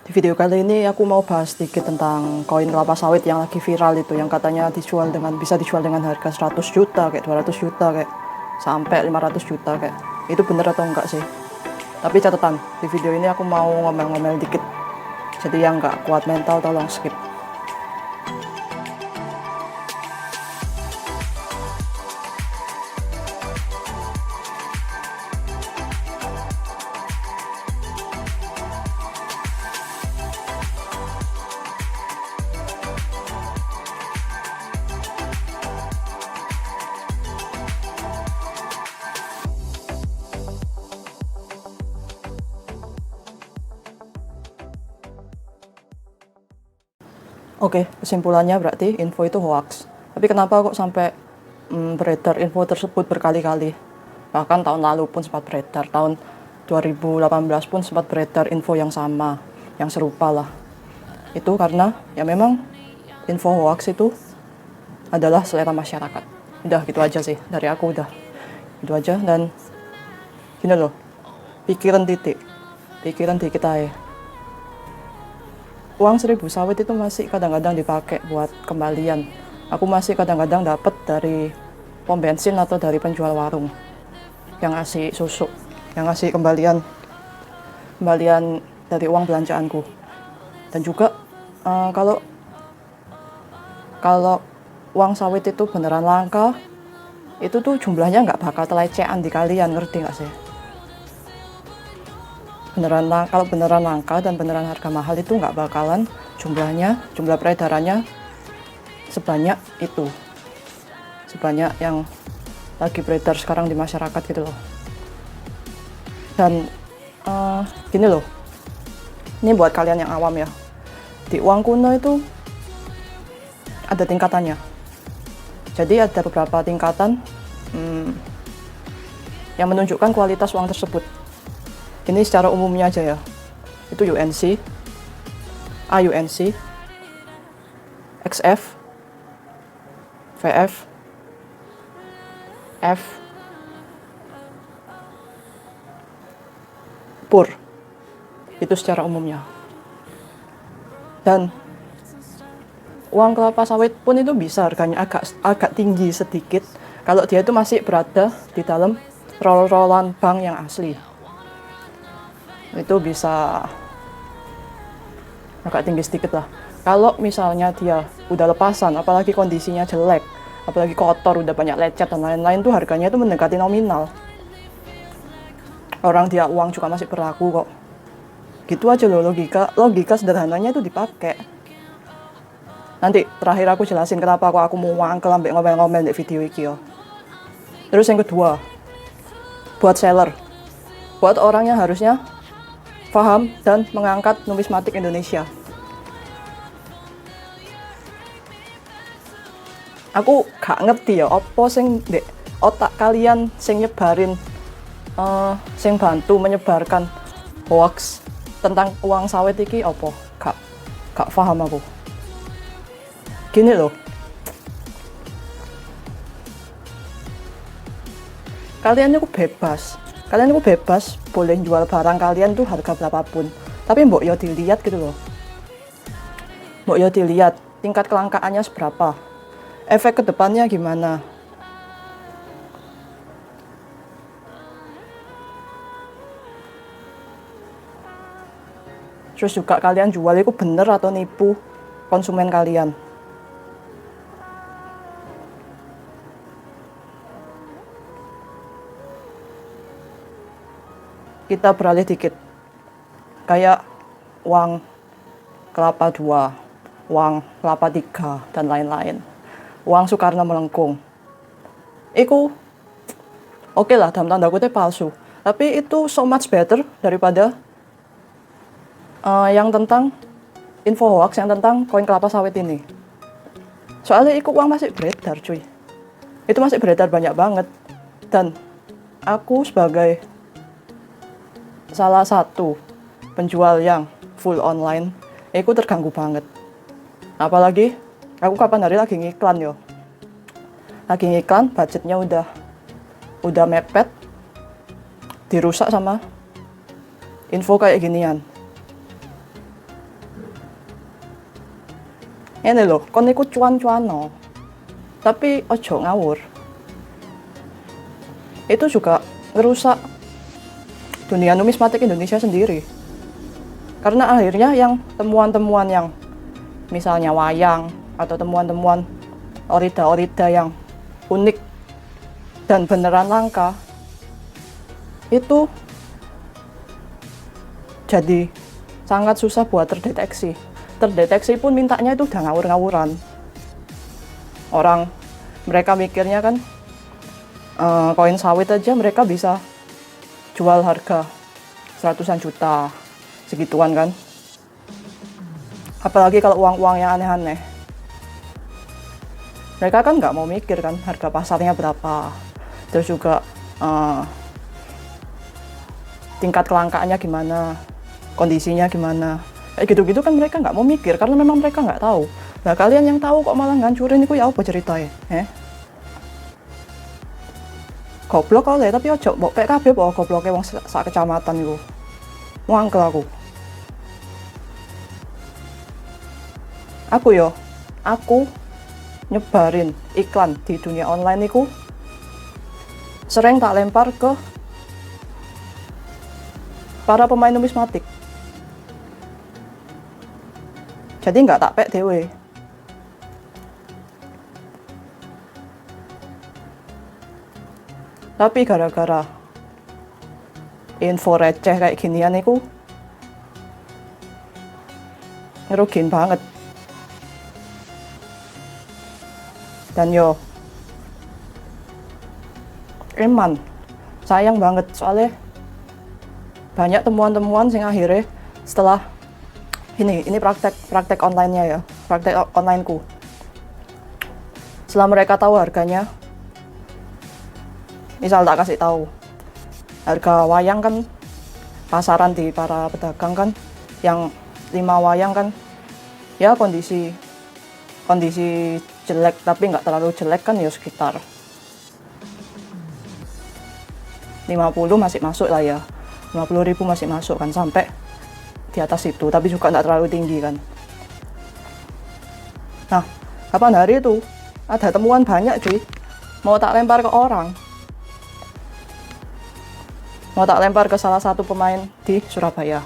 Di video kali ini aku mau bahas sedikit tentang koin kelapa sawit yang lagi viral itu, yang katanya bisa dijual dengan harga 100 juta, kayak 200 juta, kayak sampai 500 juta kayak. Itu bener atau enggak sih? Tapi catatan, di video ini aku mau ngomel-ngomel dikit. Jadi yang nggak kuat mental tolong skip. Oke, kesimpulannya berarti info itu hoax. Tapi kenapa kok sampai beredar info tersebut berkali-kali? Bahkan tahun lalu pun sempat beredar, tahun 2018 pun sempat beredar info yang sama, yang serupa lah. Itu karena ya memang info hoax itu adalah selera masyarakat. Udah gitu aja sih, dari aku udah. Itu aja, dan gini loh, pikiran dikit aja. Uang 1.000 sawit itu masih kadang-kadang dipakai buat kembalian. Aku masih kadang-kadang dapat dari pom bensin atau dari penjual warung yang ngasih susu, yang ngasih kembalian dari uang belanjaanku. Dan juga kalau uang sawit itu beneran langka, itu tuh jumlahnya nggak bakal telecehan di kalian, ngerti nggak sih? Kalau beneran langka dan beneran harga mahal itu nggak bakalan jumlah peredarannya sebanyak itu, sebanyak yang lagi beredar sekarang di masyarakat gitu loh. Dan gini loh, ini buat kalian yang awam ya, di uang kuno itu ada tingkatannya. Jadi ada beberapa tingkatan yang menunjukkan kualitas uang tersebut. Ini secara umumnya aja ya, itu UNC, AUNC, XF, VF, F, PUR. Itu secara umumnya. Dan uang kelapa sawit pun itu bisa harganya agak tinggi sedikit kalau dia itu masih berada di dalam roll-rollan bank yang asli. Itu bisa agak tinggi sedikit lah. Kalau misalnya dia udah lepasan, apalagi kondisinya jelek, apalagi kotor, udah banyak lecet dan lain-lain, tuh harganya itu mendekati nominal. Orang dia uang juga masih berlaku kok. Gitu aja loh logika sederhananya itu dipakai. Nanti terakhir aku jelasin kenapa aku mau wangkel ambek ngomel-ngomel di video ini yo. Terus yang kedua, buat seller, buat orang yang harusnya paham dan mengangkat numismatik Indonesia. Aku gak ngerti ya, apa sing di otak kalian sing nyebarin, sing bantu menyebarkan hoax tentang uang sawit iki apa? Gak paham aku. Gini loh, kalian itu bebas boleh jual barang kalian tuh harga berapapun, tapi mbok yo dilihat gitu loh, mbok yo dilihat tingkat kelangkaannya seberapa, efek kedepannya gimana. Terus juga kalian jual itu bener atau nipu konsumen kalian. Kita beralih dikit, kayak uang kelapa 2, uang kelapa 3, dan lain-lain. Uang Soekarno Melengkung. Itu oke lah, dalam tanda kutip palsu. Tapi itu so much better daripada yang tentang info hoax yang tentang koin kelapa sawit ini. Soalnya itu uang masih beredar cuy. Itu masih beredar banyak banget. Dan aku sebagai salah satu penjual yang full online, aku terganggu banget. Apalagi aku kapan hari lagi ngiklan yo. Lagi ngiklan, budgetnya udah mepet, dirusak sama info kayak ginian. Ini loh, kon iku cuan-cuano. Tapi ojo ngawur. Itu juga ngerusak dunia numismatik Indonesia sendiri. Karena akhirnya yang temuan-temuan yang misalnya wayang atau temuan-temuan orida-orida yang unik dan beneran langka itu jadi sangat susah buat terdeteksi. Terdeteksi pun mintanya itu udah ngawur-ngawuran. Orang mereka mikirnya kan koin sawit aja mereka bisa jual harga seratusan juta, segituan kan. Apalagi kalau uang-uang yang aneh-aneh. Mereka kan nggak mau mikir kan harga pasarnya berapa, terus juga tingkat kelangkaannya gimana, kondisinya gimana. Kayak gitu-gitu kan mereka nggak mau mikir karena memang mereka nggak tahu. Nah kalian yang tahu kok malah ngancurin itu ya apa ceritanya? Goblok oleh tapi ojo mbok PKB po gobloke wong sak kecamatan iku. Wangkel aku. Aku nyebarin iklan di dunia online iku sering tak lempar ke para pemain numismatik. Jadi nggak tak pek dewe. Tapi gara-gara info receh kayak ginian iku ngerugin banget. Dan eman sayang banget soalnya banyak temuan-temuan sing akhirnya setelah ini praktek online-nya ya, praktek onlineku. Setelah mereka tahu harganya, misal tak kasih tahu harga wayang kan pasaran di para pedagang kan yang 5 wayang kan ya kondisi jelek tapi nggak terlalu jelek kan ya sekitar 50 masih masuk lah ya, 50.000 masih masuk kan sampai di atas itu, tapi juga nggak terlalu tinggi kan. Nah kapan hari itu ada temuan banyak cuy, mau tak lempar ke orang, mau tak lempar ke salah satu pemain di Surabaya.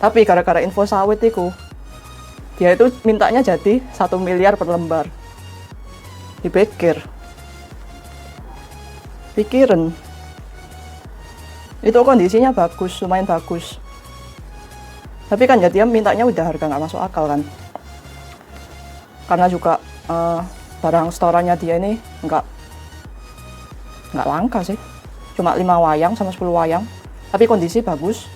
Tapi gara-gara info sawit itu dia itu mintanya jadi 1 miliar per lembar. Pikirin itu kondisinya bagus, lumayan bagus. Tapi kan ya dia mintanya udah harga nggak masuk akal kan. Karena juga barang setorannya dia ini nggak langka sih. Cuma 5 wayang sama 10 wayang. Tapi kondisi bagus.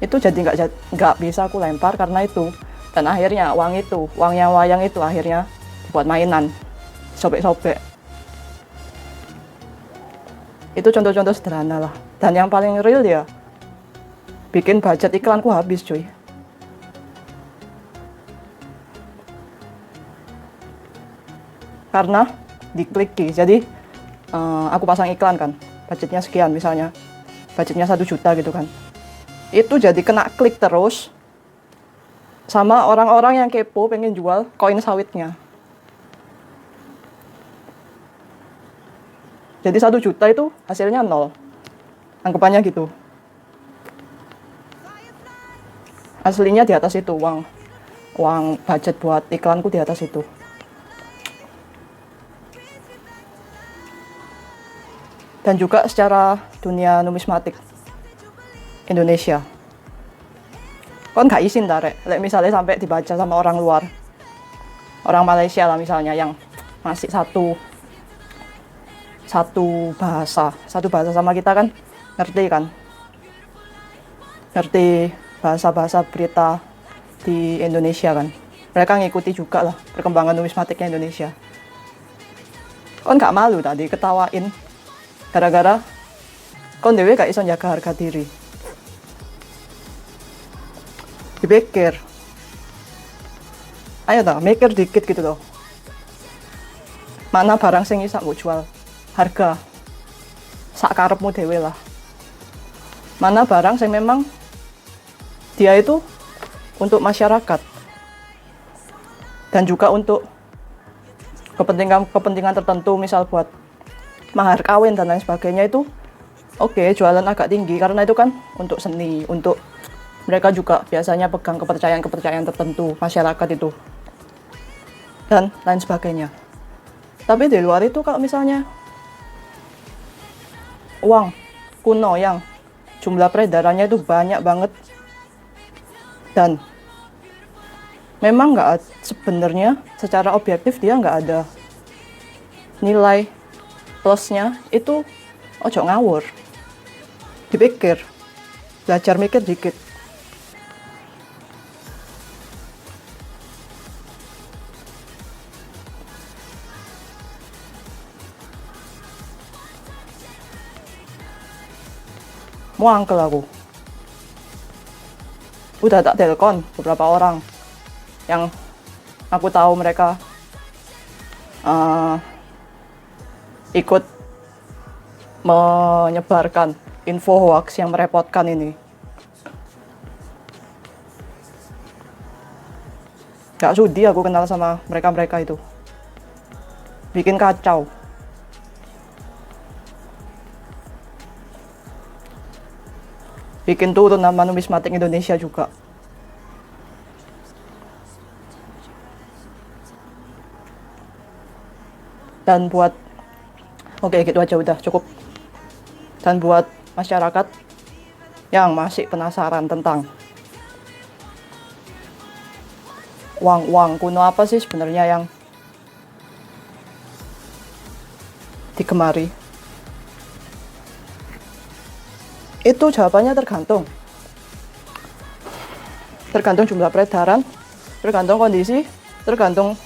Itu jadi nggak bisa aku lempar karena itu. Dan akhirnya uangnya wayang itu akhirnya buat mainan, sobek-sobek. Itu contoh-contoh sederhana lah. Dan yang paling real ya, bikin budget iklanku habis cuy. Karena dikliki, jadi aku pasang iklan kan, budgetnya sekian misalnya, budgetnya 1 juta gitu kan. Itu jadi kena klik terus sama orang-orang yang kepo pengen jual koin sawitnya. Jadi 1 juta itu hasilnya 0. Anggapannya gitu. Aslinya di atas itu uang budget buat iklanku di atas itu. Dan juga secara dunia numismatik Indonesia. Kon gak izin ta rek, misalnya sampai dibaca sama orang luar. Orang Malaysia lah misalnya yang masih satu bahasa sama kita kan, ngerti kan? Ngerti bahasa-bahasa berita di Indonesia kan. Mereka ngikuti juga lah perkembangan numismatiknya Indonesia. Kon gak malu tadi ketawain gara-gara kon dewe gak iso jaga harga diri. Dipikir, ayo dah mikir dikit gitu loh. Mana barang sing iso mbok jual harga sak karepmu dhewe lah. Mana barang sing memang dia itu untuk masyarakat dan juga untuk kepentingan tertentu, misal buat mahar kawin dan lain sebagainya itu oke, jualan agak tinggi karena itu kan untuk seni, untuk mereka juga biasanya pegang kepercayaan tertentu masyarakat itu dan lain sebagainya. Tapi di luar itu kalau misalnya uang kuno yang jumlah peredarannya itu banyak banget dan memang sebenarnya secara objektif dia nggak ada nilai plusnya, itu ojo ngawur, dipikir, belajar mikir dikit. Muangkel aku. Udah tak telepon beberapa orang yang aku tahu mereka ikut menyebarkan info hoax yang merepotkan ini. Gak sudi aku kenal sama mereka-mereka itu. Bikin kacau. Bikin turun nama numismatik Indonesia juga. Dan buat, oke gitu aja udah cukup. Dan buat masyarakat yang masih penasaran tentang uang kuno apa sih sebenarnya yang digemari, itu jawabannya tergantung jumlah peredaran, tergantung kondisi, tergantung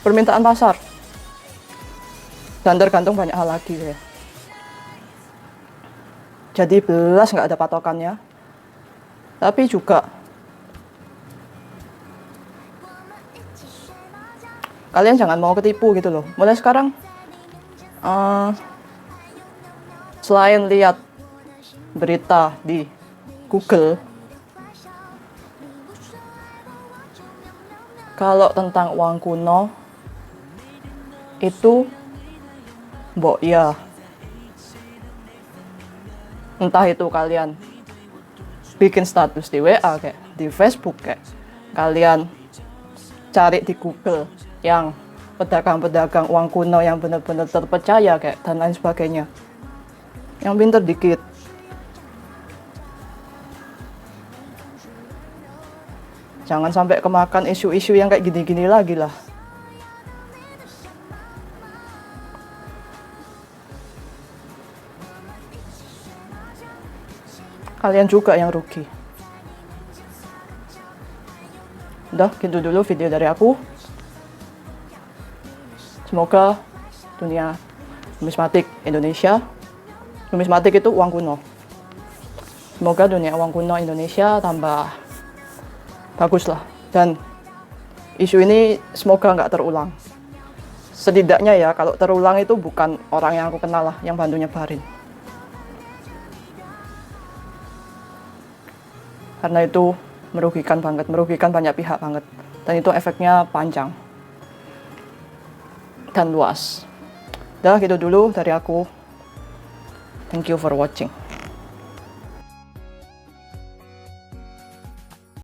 permintaan pasar, dan tergantung banyak hal lagi ya. Jadi belas nggak ada patokannya, tapi juga kalian jangan mau ketipu gitu loh. Mulai sekarang selain lihat berita di Google, kalau tentang uang kuno itu mbok ya, entah itu kalian bikin status di WA kayak di Facebook, kayak kalian cari di Google yang pedagang-pedagang uang kuno yang benar-benar terpercaya kayak dan lain sebagainya, yang pinter dikit. Jangan sampai kemakan isu-isu yang kayak gini-gini lagi lah. Kalian juga yang rugi. Udah, gitu dulu video dari aku. Semoga dunia numismatik Indonesia, numismatik itu uang kuno, semoga dunia uang kuno Indonesia tambah bagus lah. Dan isu ini semoga nggak terulang. Setidaknya ya, kalau terulang itu bukan orang yang aku kenal lah yang bantu nyebarin. Karena itu merugikan banget, merugikan banyak pihak banget. Dan itu efeknya panjang dan luas. Udah, gitu dulu dari aku. Thank you for watching.